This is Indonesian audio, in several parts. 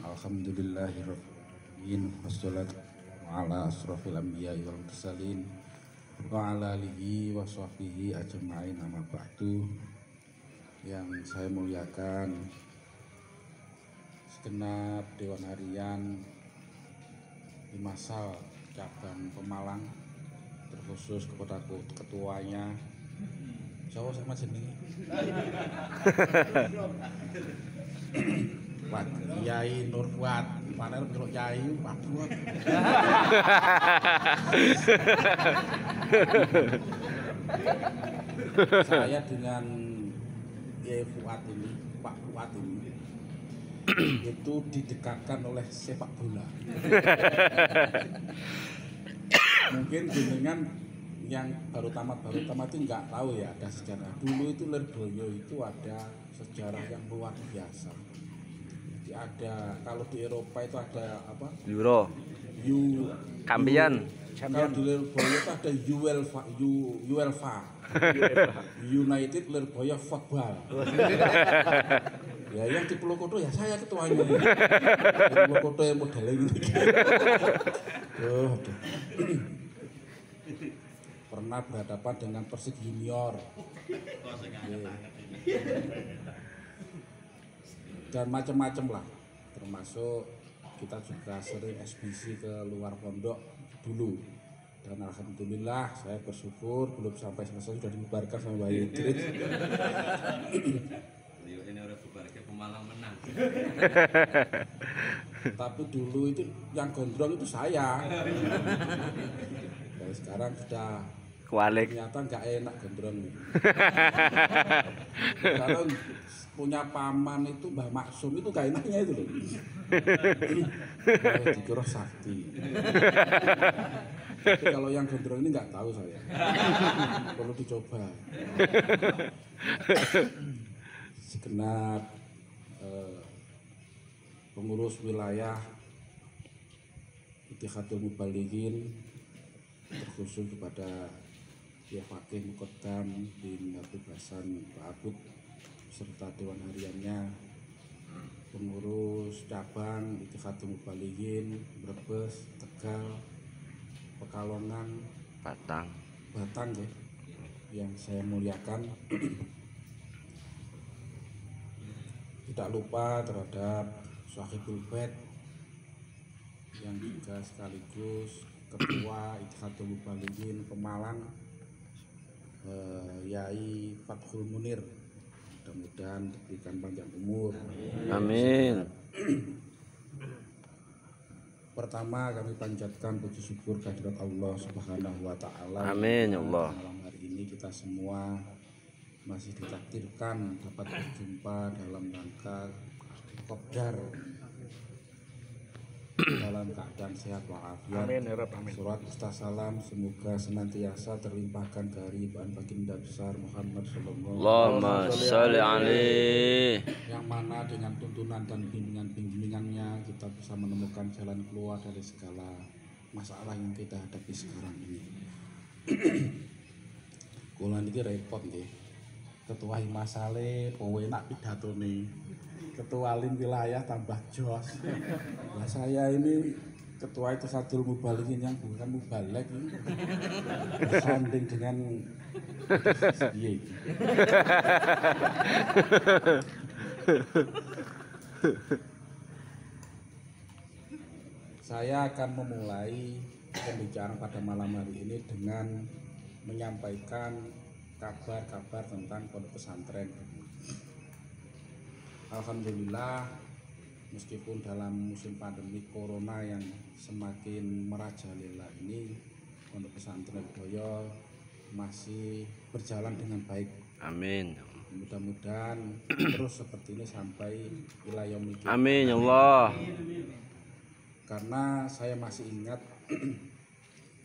Alhamdulillahirrahmanirrahim. Wassalatu ala asrofil anbiya'i wal mursalin wa ala alihi wa sahbihi ajma'in, amma ba'du. Yang saya muliakan segenap Dewan Harian Limasal cabang Pemalang, terkhusus kepada ketuanya Jawa sama jenenge Pak Kiai Nur Fuad, panel kalau Kiai Pak Fuad. Saya dengan Kiai Fuad ini, Pak Fuad ini, itu didekatkan oleh sepak bola. Mungkin jenengan yang baru tamat itu nggak tahu ya, ada sejarah. Dulu itu Lirboyo itu ada sejarah yang luar biasa. Jadi ada, kalau di Eropa itu ada apa? Euro. Kampion. Kalau di Lirboyo itu ada UEFA. United Lirboyo Football. Ya yang di Pulokoto ya saya ketuanya. Di Pulokoto yang modelnya gini. Pernah berhadapan dengan Persik Junior dan macam-macam lah, termasuk kita juga sering eksbisi ke luar pondok dulu, dan alhamdulillah saya bersyukur belum sampai selesai sudah dibubarkan sama Mbak Idris. Ini orang bubarkan Pemalang menang. Tapi dulu itu yang gondrong itu saya. Dan sekarang sudah Kualik. ternyata nggak enak gondrong. Kalau punya paman itu Mbah Maksum itu gak enaknya itu loh. Dikira sakti. Tapi kalau yang gondrong ini nggak tahu saya. Perlu dicoba. Segenap pengurus wilayah Ittihadul Mubalighin, terkhusus kepada Kiai Fakih Muqaddam bin Abdul Hasan Pak Abud serta Dewan Hariannya, pengurus cabang Ittihadul Mubalighin Brebes, Tegal, Pekalongan, Batang ya, yang saya muliakan. Tidak lupa terhadap Sahibul Bait yang juga sekaligus Ketua Ittihadul Mubalighin Pemalang, Yai Fathul Munir. Mudah-mudahan diberikan panjang umur. Amin. Pertama kami panjatkan puji syukur kehadirat Allah Subhanahu wa taala. Amin ya Allah. Malam hari ini kita semua masih ditakdirkan dapat berjumpa dalam rangka Kopdar dalam keadaan sehat walafiat. Amin ya Rabb, amin. Surat Mustassalam semoga senantiasa terlimpahkan kehariban baginda besar Muhammad sallallahu Allahumma sholli alaihi. yang mana dengan tuntunan dan bimbingannya kita bisa menemukan jalan keluar dari segala masalah yang kita hadapi sekarang ini. Kula niki repot nggih. Ketua Himasale kowe enak pidatone. Ketua Lim wilayah tambah jos. Nah, saya ini ketua Ittihadul Mubalighin yang bukan mubalek ini. Sanding dengan dia. Saya akan memulai pembicaraan pada malam hari ini dengan menyampaikan kabar-kabar tentang pondok pesantren. Alhamdulillah, meskipun dalam musim pandemi corona yang semakin merajalela ini, pondok pesantren Lirboyo masih berjalan dengan baik. Amin. Mudah-mudahan terus seperti ini sampai ila yaumil qiyamah. Amin ya Allah. Karena saya masih ingat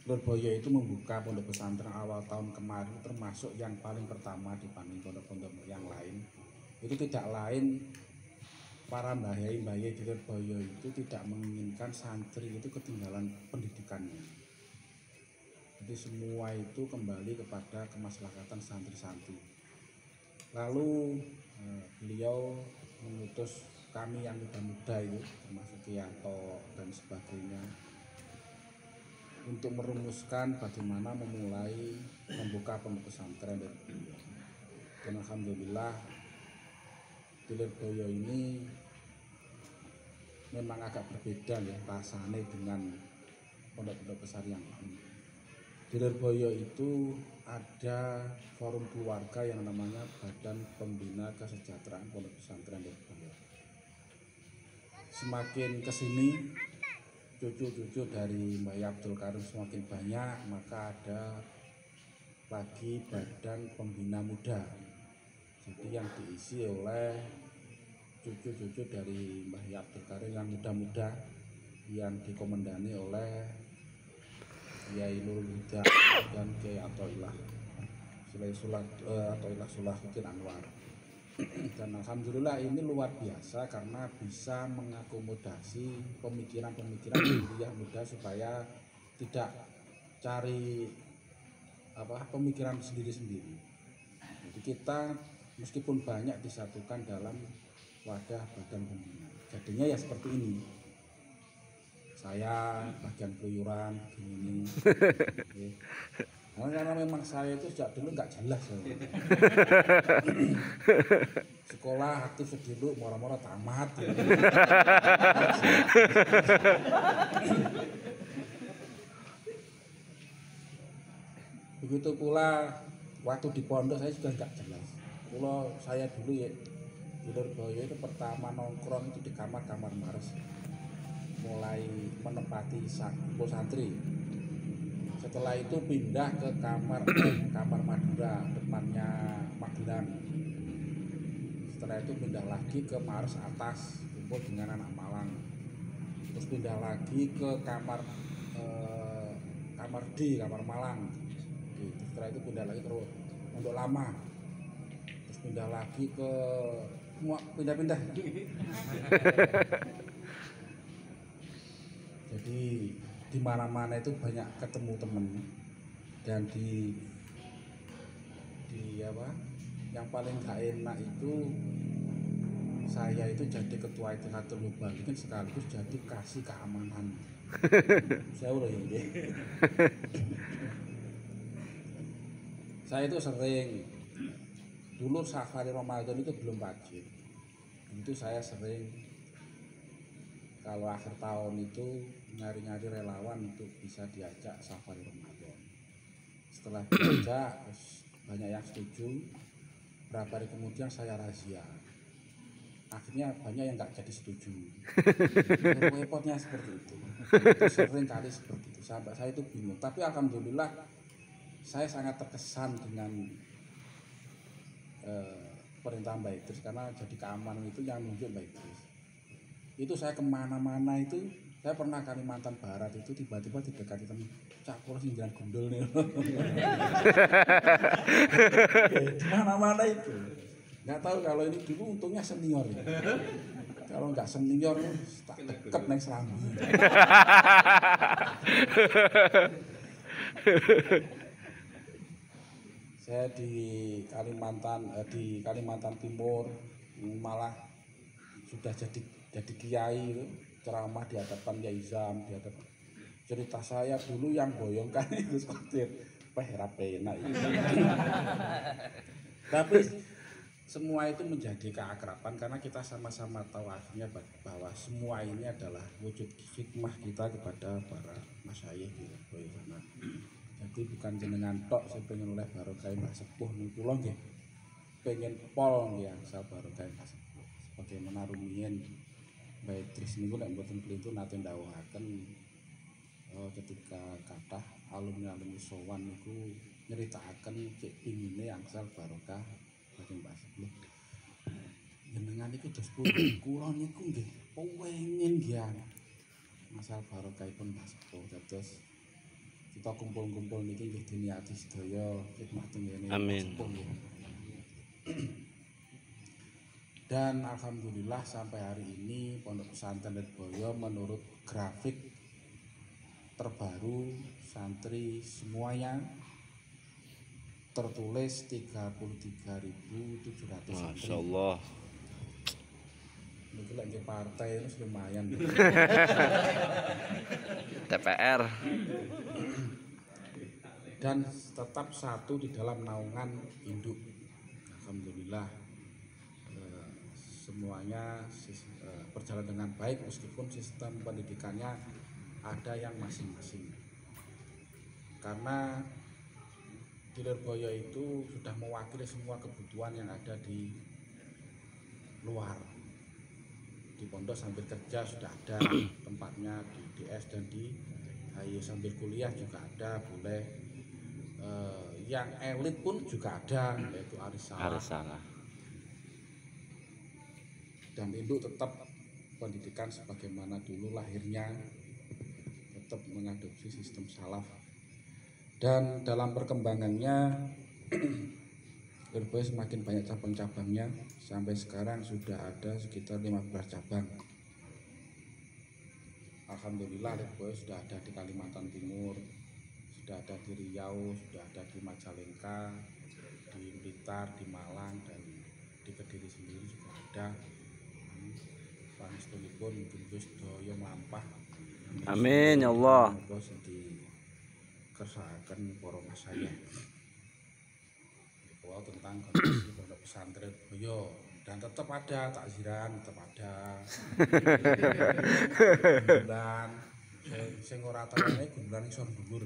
Lirboyo itu membuka pondok pesantren awal tahun kemarin, termasuk yang paling pertama dibanding pondok-pondok yang lain. Itu tidak lain, para mbah-yai di Lirboyo itu tidak menginginkan santri itu ketinggalan pendidikannya. Jadi semua itu kembali kepada kemaslahatan santri-santri. Lalu beliau mengutus kami yang muda-muda itu, termasuk Kianto dan sebagainya untuk merumuskan bagaimana memulai membuka pondok pesantren dan alhamdulillah di Lirboyo ini memang agak berbeda ya rasanya dengan pondok-pondok besar yang lain. Di Lirboyo itu ada forum keluarga yang namanya Badan Pembina Kesejahteraan Pondok Pesantren Lirboyo. Semakin kesini cucu-cucu dari Mbak Abdul Karim semakin banyak, maka ada lagi Badan Pembina Muda. Jadi yang diisi oleh cucu-cucu dari Mbah Abdul Karim yang muda-muda yang dikomandani oleh Kiai Nurul Huda dan Kiai Atoilah Sulahuddin Anwar. Dan alhamdulillah ini luar biasa karena bisa mengakomodasi pemikiran-pemikiran kuliah muda supaya tidak cari pemikiran sendiri-sendiri. Jadi kita meskipun banyak disatukan dalam wadah badan pembina. Jadinya ya seperti ini. Saya bagian keluyuran begini. Karena memang saya itu sejak dulu nggak jelas ya. Sekolah aktif dulu, mora-mora tamat. Ya. Begitu pula waktu di pondok saya juga nggak jelas. Kalau saya dulu ya di Lirboyo itu pertama nongkrong itu di kamar-kamar Mars, mulai menempati kumpul santri. Setelah itu pindah ke kamar Madura depannya Magelang. Setelah itu pindah lagi ke Mars atas kumpul dengan anak Malang. Terus pindah lagi ke kamar D, kamar Malang. Gitu. Setelah itu pindah lagi ke Pondok Lama. Terus pindah lagi ke pindah-pindah. Jadi di mana-mana itu banyak ketemu temen dan di yang paling gak enak itu saya itu jadi ketua Ittihatul Mubalikin sekaligus jadi kasih keamanan. Saya udah ini. Saya itu sering dulu safari Ramadan itu belum wajib. Itu saya sering kalau akhir tahun itu nyari-nyari relawan untuk bisa diajak safari Ramadan. Setelah diajak banyak yang setuju, berapa hari kemudian saya razia. Akhirnya banyak yang nggak jadi setuju. Repotnya seperti itu. Itu sering kali seperti itu. Sampai saya itu bingung. Tapi alhamdulillah saya sangat terkesan dengan perintah Mbak Idris karena jadi keamanan itu yang nunjuk Mbak Idris. Itu saya kemana-mana itu, saya pernah Kalimantan Barat itu tiba-tiba didekati teman cak kula sing jalan gundul nih. Di mana-mana itu. Nggak tahu kalau ini dulu untungnya senior ya. Kalau nggak senior tak deket neng Serambi. Saya di Kalimantan Timur malah sudah jadi kiai itu, ceramah di hadapan Yai Zam, di hadapan cerita saya dulu yang boyongkan itu seperti enak itu. Tapi semua itu menjadi keakraban karena kita sama-sama tahu akhirnya bahwa semua ini adalah wujud hikmah kita kepada para masyayikh di Lirboyo sana. Jadi bukan jenengan tok saya pengen oleh barokah Mbah Sepuh niku lho nggih. Pengen pol nggih asal barokah Mbah Sepuh. Sebagaimana rumiyin Mbak Idris niku nek mboten plintu nate ndawuhaken ketika kathah alumni sowan niku nyeritakaken cek pingine angsal barokah saking Mbah Sepuh. Jenengan niku dos pundi kula niku nggih pengin nggih asal barokahipun Mbah Sepuh dados kita kumpul-kumpul niki nggih diniati sedaya hikmah tengene. Amin. Dan alhamdulillah sampai hari ini Pondok Pesantren Lirboyo menurut grafik terbaru santri semuanya tertulis 33.700 santri. Masya Allah. Niki lek nggih partai itu lumayan. TPR. Dan tetap satu di dalam naungan induk. Alhamdulillah semuanya berjalan dengan baik meskipun sistem pendidikannya ada yang masing-masing. Karena di Lirboyo itu sudah mewakili semua kebutuhan yang ada di luar. Di pondok sambil kerja sudah ada tempatnya, di DS dan di HI sambil kuliah juga ada, boleh yang elit pun juga ada, yaitu Arisalah. Salah. Dan induk tetap pendidikan sebagaimana dulu lahirnya, tetap mengadopsi sistem salaf. Dan dalam perkembangannya Lirboyo semakin banyak cabang-cabangnya, sampai sekarang sudah ada sekitar 15 cabang. Alhamdulillah Lirboyo sudah ada di Kalimantan Timur, sudah ada di Riau, sudah ada di Majalengka, di Blitar, di Malang, dan di Kediri sendiri juga ada. Panjenenganipun mungkin Gus Doyo mlampah. Amin ya Allah. Kersakaken para masayikh. Bahwa tentang kondisi pondok pesantren Lirboyo, dan tetap ada takziran, tetap ada. Bulan sing ora tayane gundulan isor dhuwur.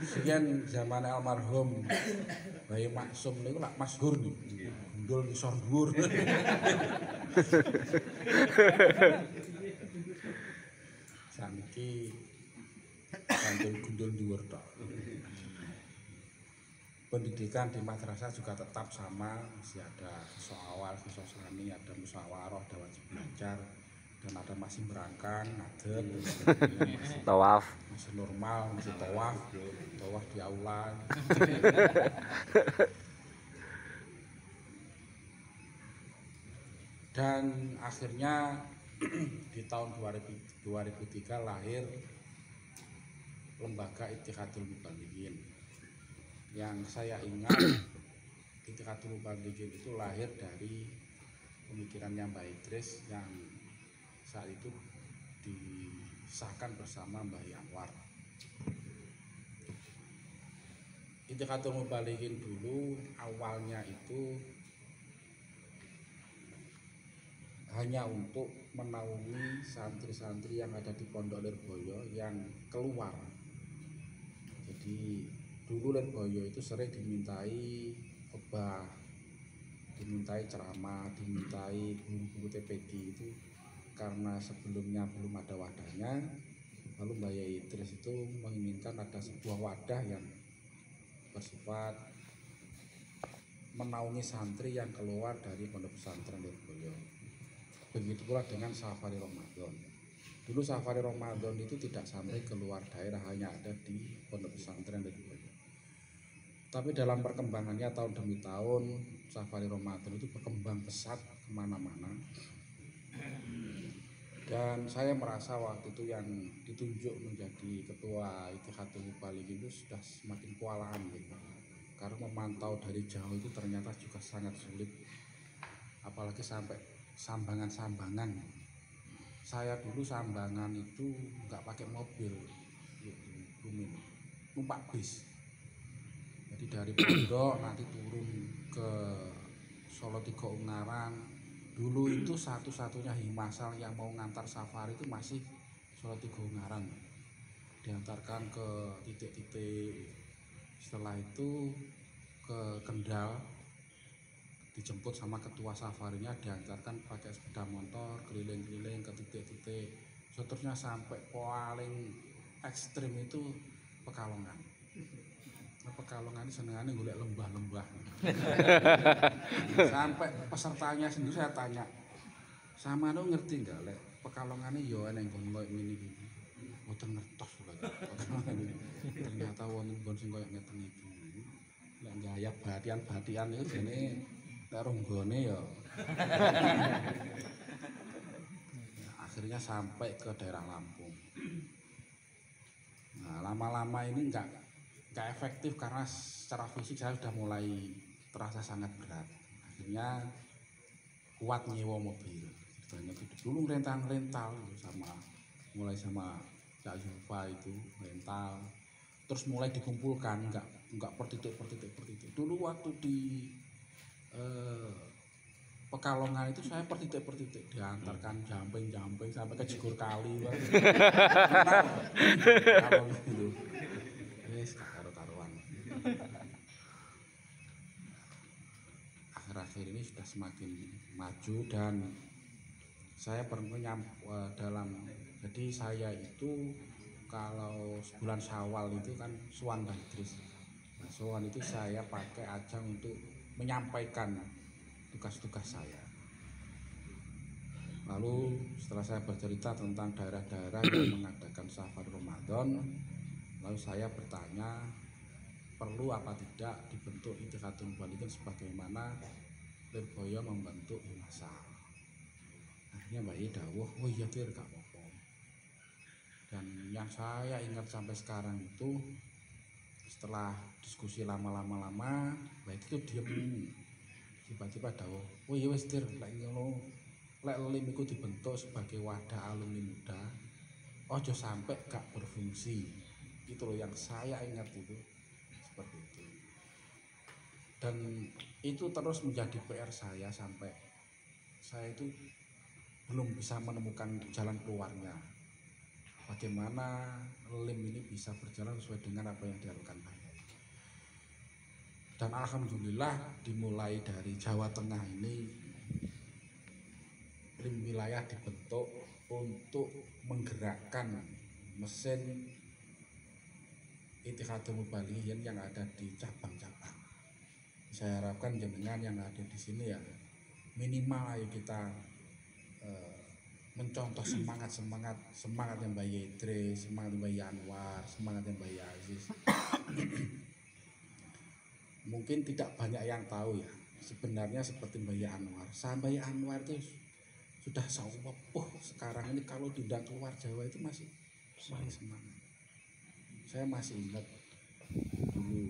Sekian zaman almarhum Bayi Maksum niku lak masyhur niku. Gundul isor dhuwur. Saniki gundul dhuwur tok. Pendidikan di madrasah juga tetap sama, masih ada siswa awal, siswa sani, ada musyawarah, ada wajib belajar, dan ada masih berangkang, ngadeg, Tawaf. masih normal, masih tawaf di aula. Dan akhirnya di tahun 2003 lahir lembaga Ittihadul Mubalighin. Yang saya ingat Ittihadul Mubalighin itu lahir dari pemikirannya Mbah Idris yang saat itu disahkan bersama Mbah Yanwar. Ittihadul Mubalighin dulu awalnya itu hanya untuk menaungi santri-santri yang ada di Pondok Lirboyo yang keluar. Jadi dulu Lirboyo itu sering dimintai khotbah, dimintai ceramah, dimintai guru-guru TPG itu karena sebelumnya belum ada wadahnya. Lalu Mbah Idris itu menginginkan ada sebuah wadah yang bersifat menaungi santri yang keluar dari pondok pesantren Lirboyo. Begitu pula dengan Safari Ramadan. Dulu Safari Ramadan itu tidak sampai keluar daerah, hanya ada di pondok pesantren Lirboyo. Tapi dalam perkembangannya tahun demi tahun, Safari Ramadan itu berkembang pesat kemana-mana. Dan saya merasa waktu itu yang ditunjuk menjadi ketua Ittihadul Mubalighin itu sudah semakin kewalahan gitu. Karena memantau dari jauh itu ternyata juga sangat sulit. Apalagi sampai sambangan-sambangan. Saya dulu sambangan itu nggak pakai mobil, numpak bis. Jadi dari pondok nanti turun ke Solo Tiga Ungaran. Dulu itu satu-satunya himasal yang mau ngantar safari itu masih Solo Tiga Ungaran. Diantarkan ke titik-titik, setelah itu ke Kendal, dijemput sama ketua safarinya, diantarkan pakai sepeda motor keliling-keliling ke titik-titik. Seterusnya sampai paling ekstrim itu Pekalongan. Pekalongan ini senengannya golek lembah-lembah. Sampai pesertanya sendiri saya tanya, sama lu ngerti nggak lek Pekalongan ini yo eneng koyo ngene iki. Mboten ngertos lho. Ternyata wonten nggon sing koyo ngeten iki. Lek gaya batian-batian itu jene lek ronggone ya. Akhirnya sampai ke daerah Lampung. Nah, lama-lama ini nggak efektif karena secara fisik saya sudah mulai terasa sangat berat. Akhirnya kuat nyewa mobil. Ceritanya gitu. Dulu rental sama mulai sama Cak Zulfa itu rental. Terus mulai dikumpulkan, enggak per titik. Dulu waktu di Pekalongan itu saya per titik diantarkan jumping sampai ke Jegur Kali. Kalau gitu. Wis karo-karuan. Akhir-akhir ini sudah semakin maju dan saya pernah dalam, jadi saya itu kalau bulan Syawal itu kan Suwan Idris. Nah, Suwan itu saya pakai ajang untuk menyampaikan tugas-tugas saya. Lalu setelah saya bercerita tentang daerah-daerah yang mengadakan safar Ramadan, lalu saya bertanya perlu apa tidak dibentuk Itikadul Mubalikin sebagaimana Lirboyo membentuk Himasal. Akhirnya Mbak Ye dawuh, oh iya Tir, gak apa-apa. Dan yang saya ingat sampai sekarang itu setelah diskusi lama-lama Mbak itu diem. Tiba-tiba dawuh, oh iya wis Tir, lek ngono lek LIM iku dibentuk sebagai wadah alumni muda, ojo sampai gak berfungsi. Itu loh yang saya ingat itu seperti itu. Dan itu terus menjadi PR saya sampai saya itu belum bisa menemukan jalan keluarnya. Bagaimana LIM ini bisa berjalan sesuai dengan apa yang dilakukan Pak. Dan alhamdulillah dimulai dari Jawa Tengah ini LIM wilayah dibentuk untuk menggerakkan mesin Itikadul Mubalikin yang ada di cabang-cabang. Saya harapkan jenengan yang ada di sini ya minimal ayo kita mencontoh semangat yang Mbak Yedre, semangat Mbak Yanwar, semangat yang Mbak Aziz. Mungkin tidak banyak yang tahu ya, sebenarnya seperti Mbak Anwar. Mbak Anwar itu sudah sepuh sekarang ini, kalau tidak keluar Jawa itu masih semangat. Saya masih ingat dulu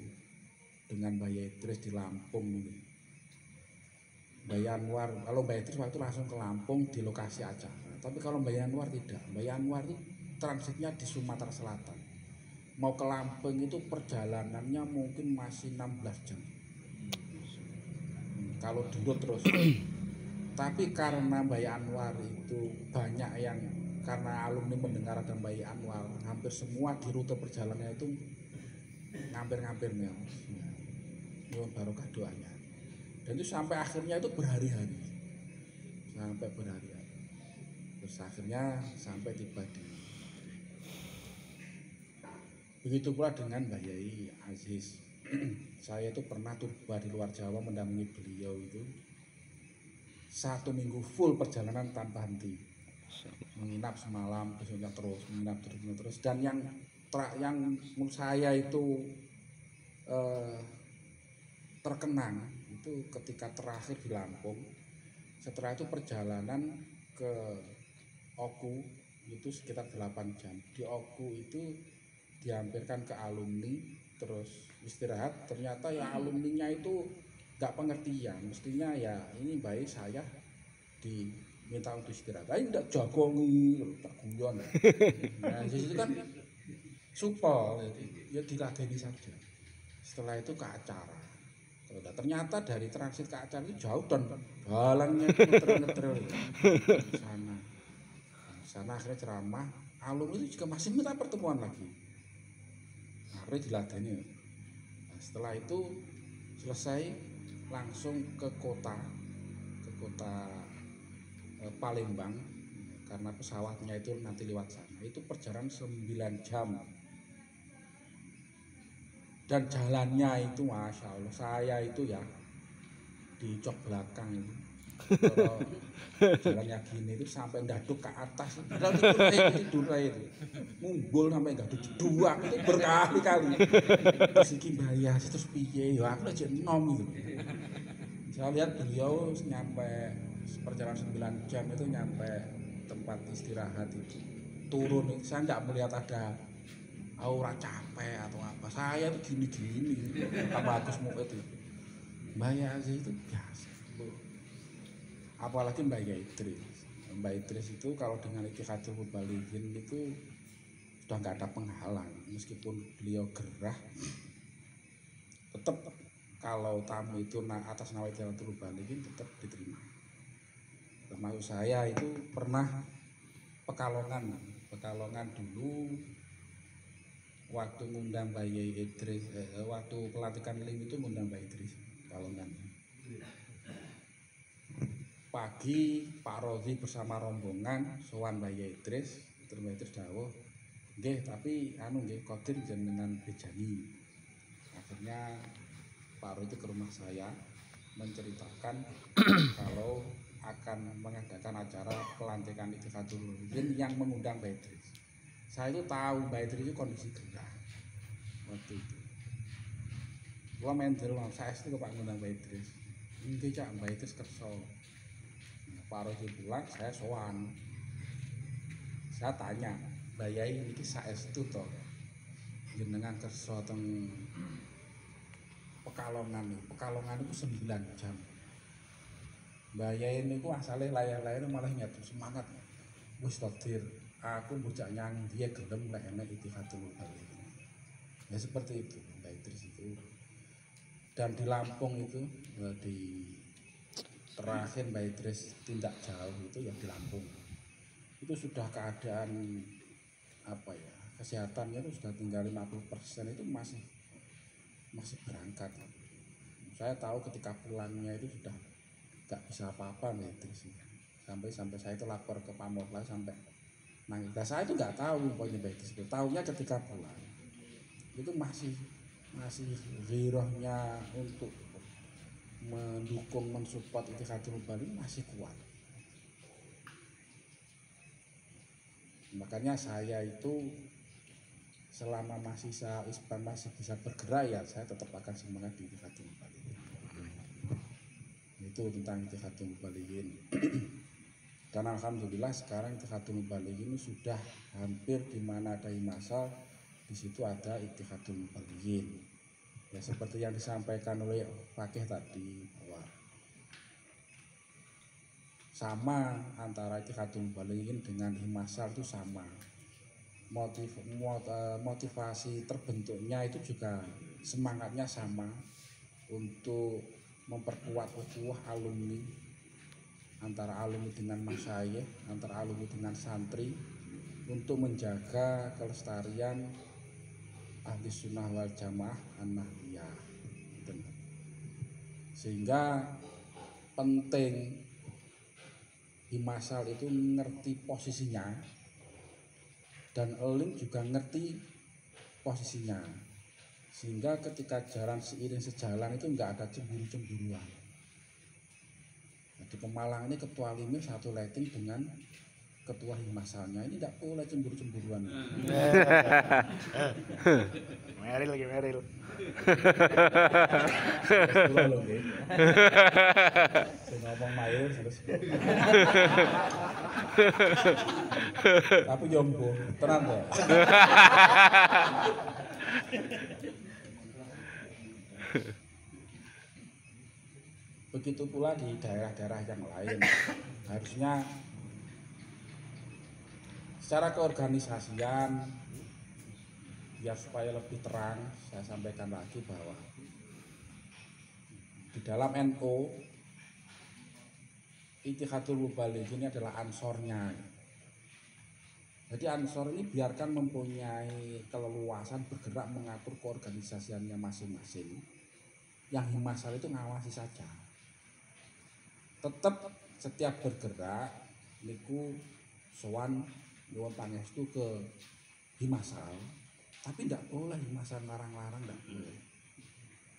dengan Mbak Idris di Lampung ini. Mbak Anwar, kalau Mbak Idris waktu langsung ke Lampung di lokasi acara. Tapi kalau Mbak Anwar tidak. Mbak Anwar itu transitnya di Sumatera Selatan. Mau ke Lampung itu perjalanannya mungkin masih 16 jam. Kalau dulu terus. Tapi karena Mbak Anwar itu banyak yang karena alumni mendengar ada Mbak Anwar, hampir semua di rute perjalanannya itu ngampir-ngampirnya. Nyuwun barokah doanya. Dan itu sampai akhirnya itu berhari-hari. Terus akhirnya sampai tiba di. Begitu pula dengan Mbak Yai Aziz. Saya itu pernah turba di luar Jawa mendampingi beliau itu 1 minggu full perjalanan tanpa henti. Menginap semalam, besoknya terus, menginap terus. Dan yang menurut saya itu terkenang itu ketika terakhir di Lampung. Setelah itu perjalanan ke Oku itu sekitar 8 jam. Di Oku itu dihampirkan ke alumni, terus istirahat. Ternyata ya alumninya itu nggak pengertian, mestinya ya ini baik saya diminta untuk istirahat, tapi tidak jagongi, tak guyon. Nah itu kan supel, ya diladeni saja. Setelah itu ke acara. Ternyata dari transit ke acara itu jauh dan jalannya ngetril sana akhirnya ceramah, alumni itu juga masih minta pertemuan lagi. Akhirnya diladeni. Nah, setelah itu selesai langsung ke kota Palembang, karena pesawatnya itu nanti lewat sana. Itu perjalanan 9 jam. Dan jalannya itu Masya Allah, saya itu ya di jok belakang itu. Kalau jalannya gini itu sampai ndaduk ke atas, padahal tidur itu mumbul sampai ndaduk dua itu berkali-kali. Terus iki bayar terus piye ya aku aja enom gitu. Saya lihat beliau nyampe perjalanan 9 jam itu nyampe tempat istirahat itu turun, saya nggak melihat ada aura capek atau apa. Saya tuh gini-gini, apa Agus mau itu bayar aja itu biasa. apalagi Mbak Idris itu kalau dengan Ittikhadul Mubalighин itu sudah nggak ada penghalang, meskipun beliau gerah tetap kalau tamu itu atas nama Ittikhadul Mubalighin tetap diterima. Termasuk saya itu pernah Pekalongan dulu waktu ngundang Mbak Idris, waktu pelantikan LIM itu ngundang Mbak Idris Pekalongan. Pagi Pak Rozi bersama rombongan sowan Mbak Idris, terus Mbak Idris dawuh, nggih tapi nggih Qadir jenengan bejani. Akhirnya Pak Rozi ke rumah saya menceritakan kalau akan mengadakan acara pelantikan Ittikhadul Mubalighin yang mengundang Mbak Idris. Saya itu tahu Mbak Idris itu kondisi gerah waktu itu. Gua main di rumah saya itu ke Pak ngundang Mbak Idris. Nggih Cak, Mbak Idris kerso. Pak Rozi pulang, saya sowan. Saya tanya, Mbak Yai niki saestu to jenengan kerso teng Pekalongan itu 9 jam. Mbak Yai niku asale layar-layar malah nyatu semangat. Wis takdir, aku bocah nyang dia gelem lek enek Ittikhadul Mubalighin. Ya seperti itu Mbak Idris itu. Dan di Lampung itu di terakhir Mbak Idris tindak jauh itu yang di Lampung. Itu sudah keadaan kesehatannya itu sudah tinggal 50%, itu masih berangkat. Saya tahu ketika pulangnya itu sudah nggak bisa apa-apa Mbak Idris. Sampai saya itu lapor ke Pak Morla sampai nangis. Nah, saya itu nggak tahu pokoknya Mbak Idris itu. Tahunya ketika pulang itu masih girohnya untuk mendukung, mensupport Ittikhadul Mubalighin masih kuat. Makanya saya itu selama masih bisa bergerak ya saya tetap akan semangat di Ittikhadul Mubalighin. Itu tentang Ittikhadul Mubalighin. Dan alhamdulillah sekarang Ittikhadul Mubalighin ini sudah hampir di mana ada Himasal, di situ ada Ittikhadul Mubalighin. Ya seperti yang disampaikan oleh Fakih tadi bahwa sama antara Ittikhadul Mubalighin dengan Himasal itu sama. Motivasi terbentuknya itu juga semangatnya sama untuk memperkuat ukhuwah alumni, antara alumni dengan masyayikh, antara alumni dengan santri, untuk menjaga kelestarian ahli sunnah wal jamaah an-nahdliyah. Sehingga penting Himasal itu ngerti posisinya dan Elim juga ngerti posisinya, sehingga ketika jalan seiring sejalan itu nggak ada cemburu-cemburuan. Di Pemalang ini ketua Limir satu lighting dengan ketua Himasalnya, ini tidak boleh cemburu-cemburuan. Meril. Ngomong mail terus. Tapi jomblo, tenang ya. Begitu pula di daerah-daerah yang lain. Harusnya secara keorganisasian, biar supaya lebih terang, saya sampaikan lagi bahwa di dalam NU Ittikhadul Mubalighin ini adalah ansornya. Jadi ansor ini biarkan mempunyai keleluasan bergerak mengatur keorganisasiannya masing-masing. Yang Himasal itu ngawasi saja. Tetap setiap bergerak niku sowan nyuwun pangestu ke Himasal, tapi tidak boleh Himasal larang-larang, tidak boleh.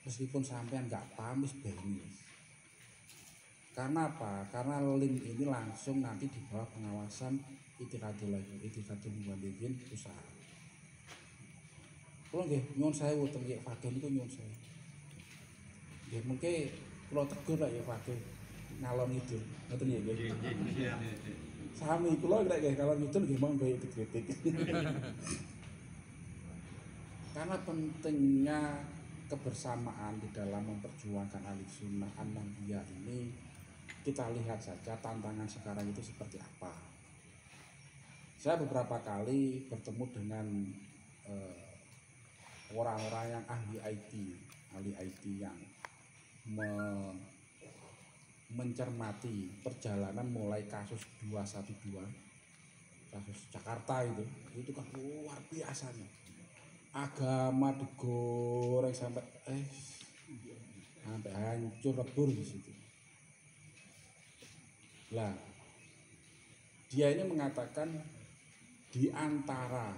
Meskipun sampean nggak paham wis beni. Karena apa? Karena LIM ini langsung nanti di bawah pengawasan Ittikhadul Mubalighin usaha. Kalau nggih nyuwun sewu teng Fakih niku nyuwun sewu. Nggih mengke kula tegur lah ya Fakih ngalor ngidul. Ngoten nggih. Sami kula nek nggih kalau ngidul nggih monggo dikritik. Karena pentingnya kebersamaan di dalam memperjuangkan ahli sunnah an-nahdliyah ini kita lihat saja tantangan sekarang itu seperti apa. Saya beberapa kali bertemu dengan orang-orang yang ahli IT yang mencermati perjalanan mulai kasus 212, kasus Jakarta itu kan luar biasanya. Agama digoreng sampai hancur lebur di situ. Lah, dia ini mengatakan di antara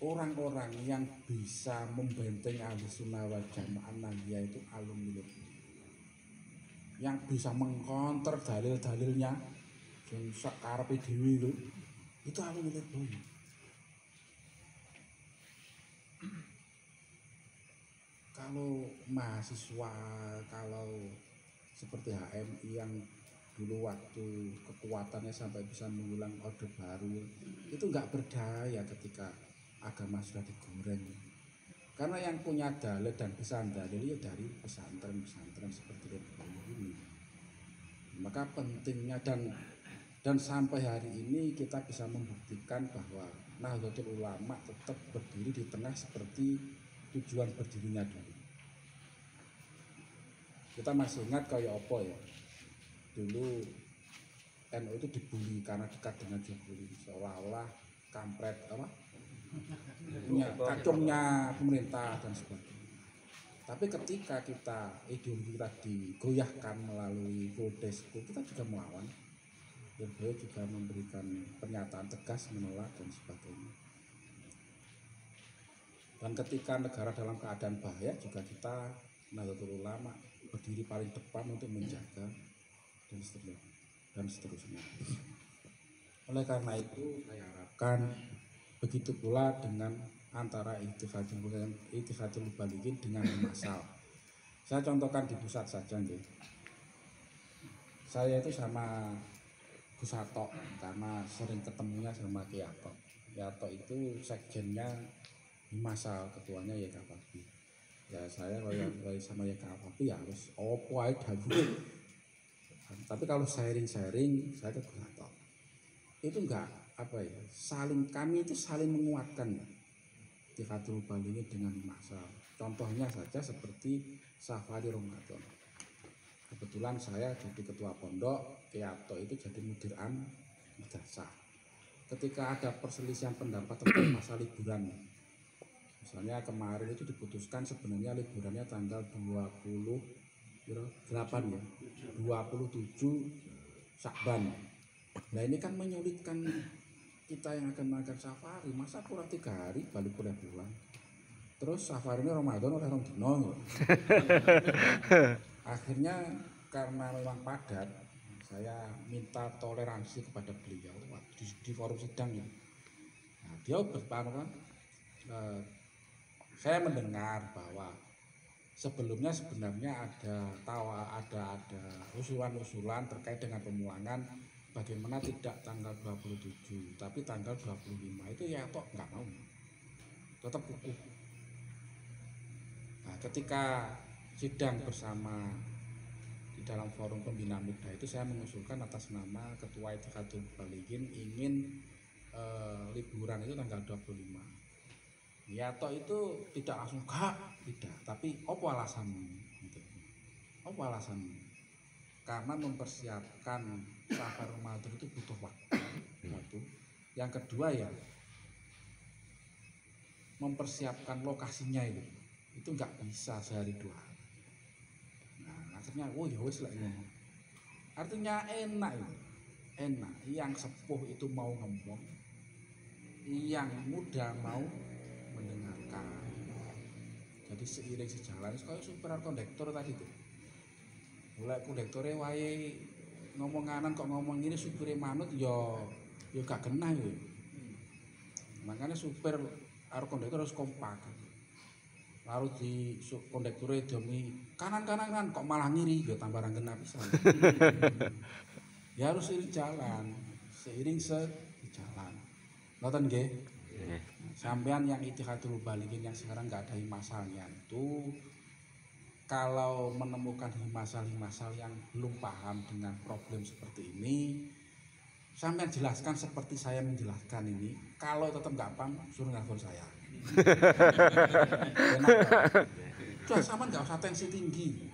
orang-orang yang bisa membentengi ahli sunnah wal jamaah Nahdliyah itu alumni yang bisa mengkonter dalil-dalilnya yang sakarepe dhewe itu alumni Lirboyo. Kalau mahasiswa, kalau seperti HMI yang dulu waktu kekuatannya sampai bisa mengulang Orde Baru, itu nggak berdaya ketika agama sudah digoreng. Karena yang punya dalil dan bisa dalil ya dari pesantren-pesantren seperti Lirboyo ini. Maka pentingnya dan sampai hari ini kita bisa membuktikan bahwa Nahdlatul Ulama tetap berdiri di tengah seperti tujuan berdirinya dulu. Kita masih ingat kayak apa ya, dulu NU itu dibully karena dekat dengan Jokowi, seolah-olah kampret kacungnya pemerintah dan sebagainya. Tapi ketika ideologi kita digoyahkan melalui Goldes, kita juga melawan. Lirboyo juga memberikan pernyataan tegas menolak dan sebagainya. Dan ketika negara dalam keadaan bahaya juga kita Nahdlatul Ulama berdiri paling depan untuk menjaga dan seterusnya. Oleh karena itu saya harapkan begitu pula dengan antara Ittikhadul Mubalighin dengan Masal. Saya contohkan di pusat saja nih. Saya itu sama Gus Hato karena sering ketemunya sama Ki Hato. Ki Hato itu sekjennya Masal, ketuanya YKPABI. Ya saya kalau sama YKPABI ya harus opo ae dawuhe. Tapi kalau sharing-sharing saya ke Gus Hato. Itu enggak kami itu saling menguatkan ya. Ittikhadul Mubalighin dengan Masal. Contohnya saja seperti Safari Ramadan. Kebetulan saya jadi ketua pondok, Ki Hato itu jadi mudiran madrasah. Ketika ada perselisihan pendapat tentang masa liburan, misalnya kemarin itu diputuskan sebenarnya liburannya tanggal 28 ya, 27 Syakban. Nah ini kan menyulitkan kita yang akan melakukan safari, masa kurang 3 hari balik pulang. Terus safari ini Ramadan oleh dino. Akhirnya karena memang padat, saya minta toleransi kepada beliau di forum sidang ya. Nah, dia berpangkat, saya mendengar bahwa sebelumnya sebenarnya ada usulan-usulan terkait dengan pemulangan bagaimana tidak tanggal 27 tapi tanggal 25 itu ya kok nggak mau, tetap kukuh. Nah, ketika sidang bersama di dalam forum pembina muda itu saya mengusulkan atas nama Ketua Ittikhadul Mubalighin ingin liburan itu tanggal 25. Ya toh itu tidak langsung tidak, tapi apa alasanmu? Gitu. Apa alasanmu? Karena mempersiapkan safar Ramadan itu butuh waktu. Satu. Yang kedua ya mempersiapkan lokasinya itu nggak bisa sehari 2 hari. Nah akhirnya ya wis lah ngomong. Artinya enak. Yang sepuh itu mau ngomong, yang muda mau mendengarkan. Jadi seiring sejalan kayak supir kondektor tadi tuh. Mulai kondektore wae ngomong kanan kok ngomong ini, supire manut ya gak kena ya. Makanya supir karo kondektor harus kompak. Lalu di kondektore demi kanan kok malah ngiri ya tambah ra kena pisan. Ya harus seiring sejalan. Ngoten nggih? Sampean yang Ittikhadul Mubalighin yang sekarang nggak ada masalahnya itu kalau menemukan himasal-himasal yang belum paham dengan problem seperti ini, sampai jelaskan seperti saya menjelaskan ini. Kalau tetap nggak paham, suruh nelfon saya. Sudah sama, nggak usah tensi tinggi,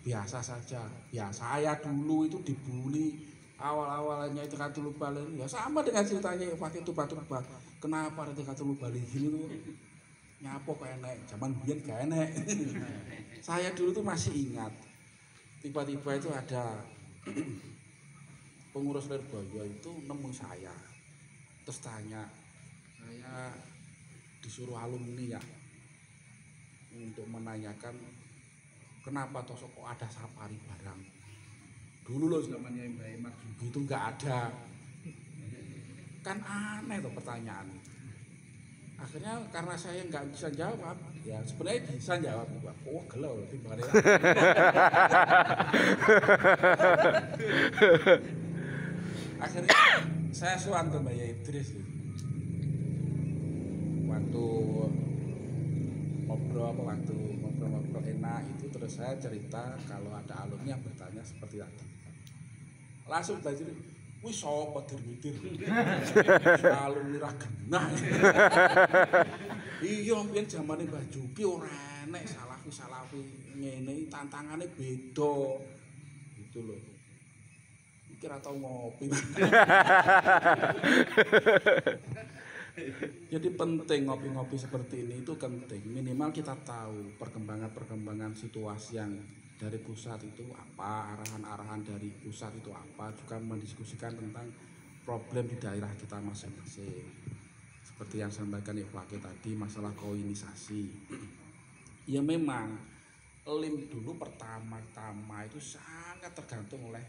biasa saja. Ya saya dulu itu dibully awal-awalnya itu kata lupa balik. Ya sama dengan ceritanya pakai tuba-tuba. Kenapa ada kata lupa balik gini tuh? Nyapo kok enek, zaman biyen gak enek. Saya dulu tuh masih ingat, tiba-tiba itu ada pengurus Lirboyo itu nemu saya, terus tanya, saya disuruh alumni ya untuk menanyakan kenapa tosok kok ada safari barang. Dulu loh zamannya Mbak Emak itu nggak ada, kan aneh tuh pertanyaan. Akhirnya karena saya nggak bisa jawab, ya sebenarnya bisa jawab, oh gelau timbangannya. Akhirnya saya suan ke Mbak Idris waktu ngobrol enak itu, terus saya cerita kalau ada alumni yang bertanya seperti tadi. Langsung belajar, wih sopo dir-dir alumni ra genah. Iya mbiyen zamane Mbah Juki ora enek salafi ngene, tantangane beda. Gitu loh. Iki ra tau ngopi. Jadi penting ngopi-ngopi seperti ini, itu penting. Minimal kita tahu perkembangan situasi yang dari pusat itu apa, arahan-arahan dari pusat itu apa, juga mendiskusikan tentang problem di daerah kita masing-masing. Seperti yang sampaikan Ibu Wakil tadi, masalah koinisasi. Ya memang LIM dulu pertama-tama itu sangat tergantung oleh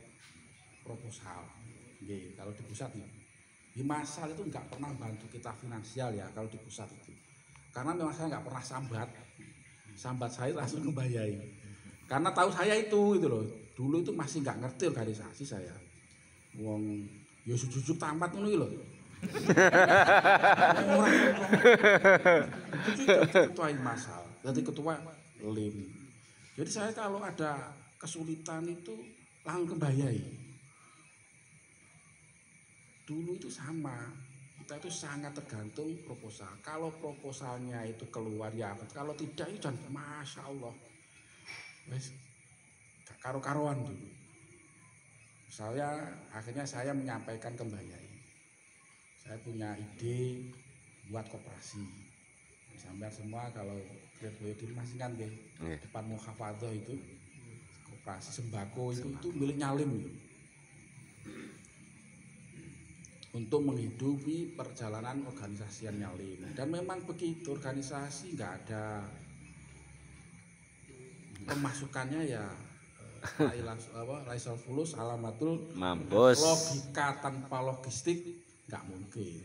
proposal. Oke, kalau di pusat ya. Di masal itu nggak pernah bantu kita finansial ya kalau di pusat itu. Karena memang saya nggak pernah sambat saya langsung membayai. Karena tahu saya itu loh, dulu itu masih nggak ngerti organisasi saya. Wong ya jujuk tamat ngono iki lho. Ketua masal, jadi ketua LIM. Jadi saya kalau ada kesulitan itu langsung kebayai. Dulu itu sama, kita itu sangat tergantung proposal. Kalau proposalnya itu keluar ya, kalau tidak itu jangan, masya Allah, wes karo-karuan dulu. Akhirnya saya menyampaikan ke Mbak Yai, saya punya ide buat koperasi. Sampai semua kalau Lirboyo di masih kan deh, depan Muhafadzah itu koperasi sembako itu miliknya LIM gitu. Untuk menghidupi perjalanan organisasinya LIM. Dan memang begitu, organisasi nggak ada pemasukannya ya laisal fulus alamatul mampus. Logika tanpa logistik nggak mungkin.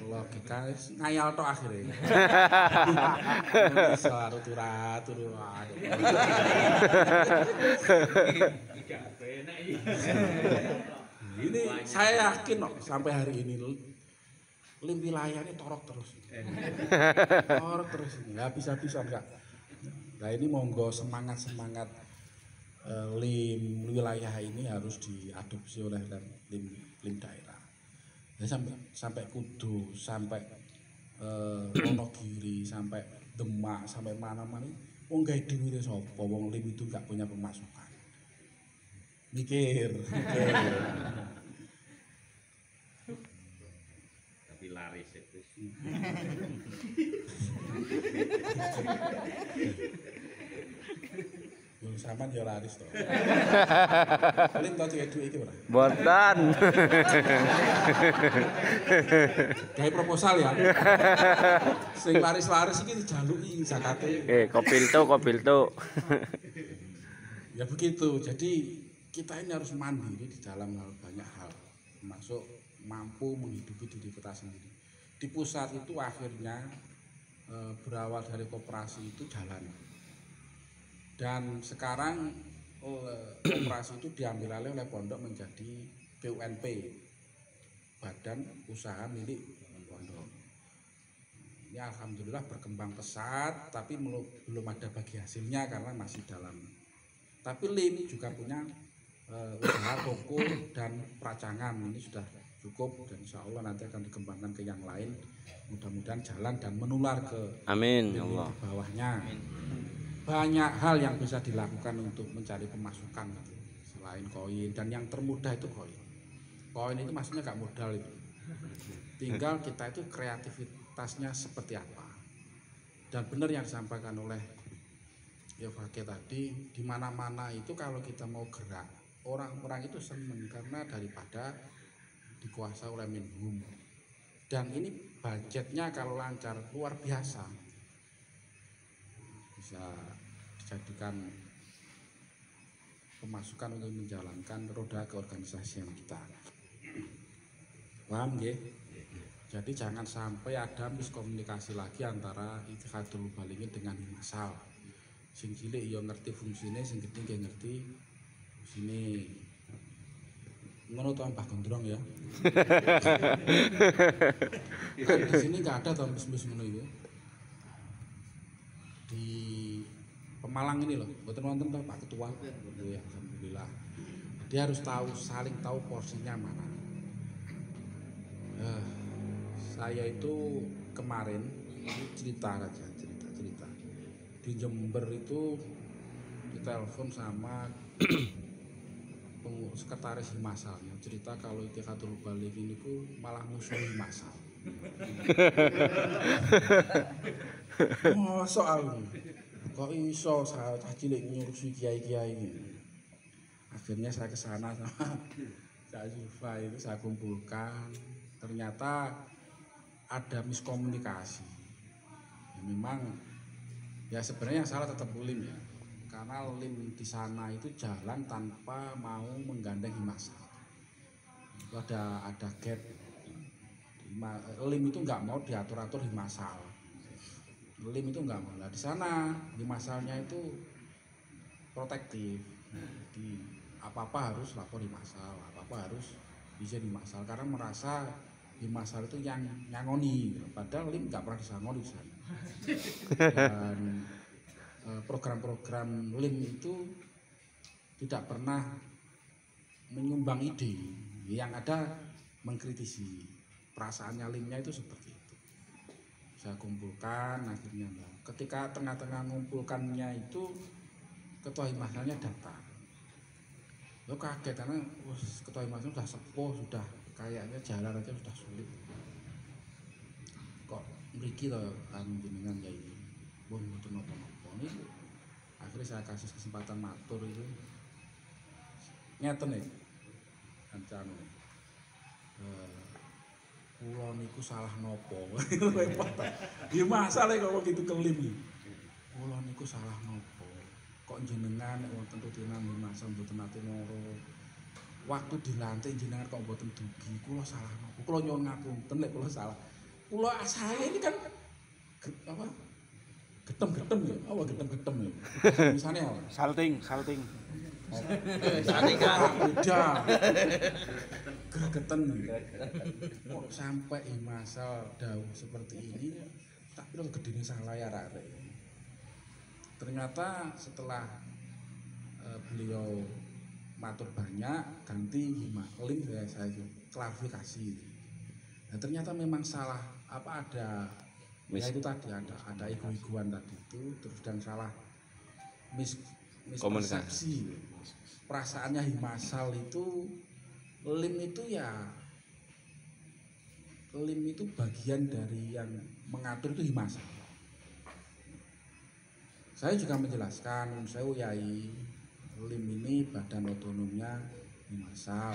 Logika ngayal tok akhirnya. Suara turu. Ini saya yakin kok sampai hari ini LIM wilayahnya torok terus nggak bisa enggak. Nah ini monggo semangat LIM wilayah ini harus diadopsi oleh LIM daerah. Ya, sampai Kudus, sampai Wonogiri, sampai Demak, sampai mana-mana. Wong gawe duwire sapa? Wong LIM itu enggak punya pemasukan. Mikir. Tapi laris itu. Yo sampean yo laris to. LIM tau duwe duit iki ora? Boten. Gawe proposal ya. Sing laris-laris iki dijaluki zakate. Kopiltu. Ya begitu. Jadi kita ini harus mandiri di dalam banyak hal, termasuk mampu menghidupi diri kita sendiri. Di pusat itu akhirnya berawal dari koperasi itu jalan, dan sekarang koperasi itu diambil alih oleh pondok menjadi BUNP, Badan Usaha Milik Pondok. ya alhamdulillah berkembang pesat, tapi belum ada bagi hasilnya karena masih dalam. Tapi LIM juga punya usaha toko dan peracangan, ini sudah cukup dan insya Allah nanti akan dikembangkan ke yang lain, mudah-mudahan jalan dan menular ke Amin ya LIM Allah. di bawahnya. Banyak hal yang bisa dilakukan untuk mencari pemasukan gitu, selain koin, dan yang termudah itu koin. Koin itu maksudnya gak modal itu, tinggal kita itu kreativitasnya seperti apa. Dan benar yang disampaikan oleh Yovake tadi, di mana-mana itu kalau kita mau gerak, orang-orang itu senang karena daripada dikuasai oleh Menhub. Dan ini budgetnya kalau lancar luar biasa, bisa dijadikan pemasukan untuk menjalankan roda keorganisasian kita. Paham nggih? Jadi jangan sampai ada miskomunikasi lagi antara Itikadul Muballighin dengan Himasal. Sing cilik ya ngerti fungsine, sing gedhe nggih ngerti sini. Ngono to Mbah Gondrong ya. Di sini nggak ada toh bis-bis ngono itu. Di Pemalang ini loh, mboten wonten toh Pak Ketua. Ya, alhamdulillah. Dia harus tahu, saling tahu porsinya mana. Saya itu kemarin cerita di Jember itu ditelepon sama sekretaris Himasal yang cerita kalau Itikadul Muballighin itu malah musuh Himasal. Oh soal kok iso saya cilik ngurusi kiai-kiai ini. Akhirnya saya ke sana sama Cak Zulfa itu saya kumpulkan. Ternyata ada miskomunikasi. Ya, memang ya sebenarnya yang salah tetap LIM ya. Karena LIM di sana itu jalan tanpa mau menggandeng Himasal. Itu ada gap. LIM itu nggak mau diatur-atur Himasal. LIM itu nggak mau. Nah, di sana Himasalnya itu protektif. Jadi apa-apa harus lapor Himasal, apa-apa harus izin Himasal karena merasa Himasal itu yang nyangoni, padahal LIM nggak pernah disangoni di sana. Dan program-program LIM itu tidak pernah menyumbang ide, yang ada mengkritisi. Perasaannya LIM-nya itu seperti itu. Saya kumpulkan akhirnya, ketika tengah-tengah mengumpulkannya itu ketua Himasalnya datang. Lo kaget karena ketua Himasal sudah sepuh, sudah kayaknya jalan aja sudah sulit. Kok mriki to jenengan ya ini. Wong mboten napa-napa. Niku akhirnya saya kasih kesempatan matur itu. Ngeten nih. Kancane. Kula niku salah nopo. Repot. Ya masalah kok gitu kelim. Kula niku salah nopo. Kok jenengan nek wonten rutinan Himasal mboten nate moro. Waktu dilantik jenengan kok mboten dugi, kula salah nopo? Kula nyuwun ngapunten nek kula salah. Kula saya ini kan apa? Getem-getem ya. Apa getem-getem ya? Misalnya apa? Salting. Beda. Gregeten. Kok sampai Himasal dawuh seperti ini, tak kira gedene salah ya arek. Ternyata setelah beliau matur banyak ganti LIM saya klarifikasi. Nah, ternyata memang salah apa ada ya itu tadi ada ego-egoan tadi itu terus dan salah mispersepsi. Perasaannya Himasal itu LIM itu bagian dari yang mengatur itu Himasal. Saya juga menjelaskan, saya uyai LIM ini badan otonomnya Himasal.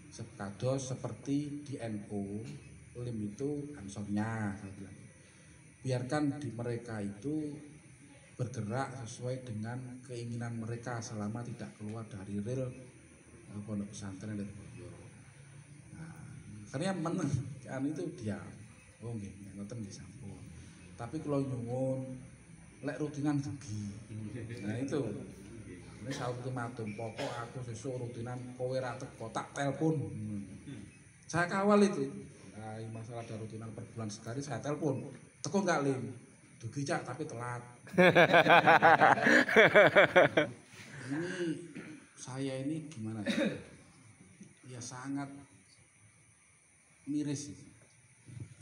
Sekados seperti di NU, LIM itu ansornya, saya bilang. Biarkan di mereka itu bergerak sesuai dengan keinginan mereka selama tidak keluar dari real pondok pesantren Lirboyo. Nah, karena meneng kan itu dia, oh nggih, ngoten nggih sampun. Tapi kalau nyuwun lek rutinan dugi. Nah itu. Ini saya ultimatum, pokok aku sesuk rutinan kowe ra teko tak telepon. Saya kawal itu. Nah, masalah ada rutinan per bulan sekali saya telepon. Teko enggak Lim? Dugi Cak tapi telat. Ini saya ini gimana ya? Ya sangat miris sih.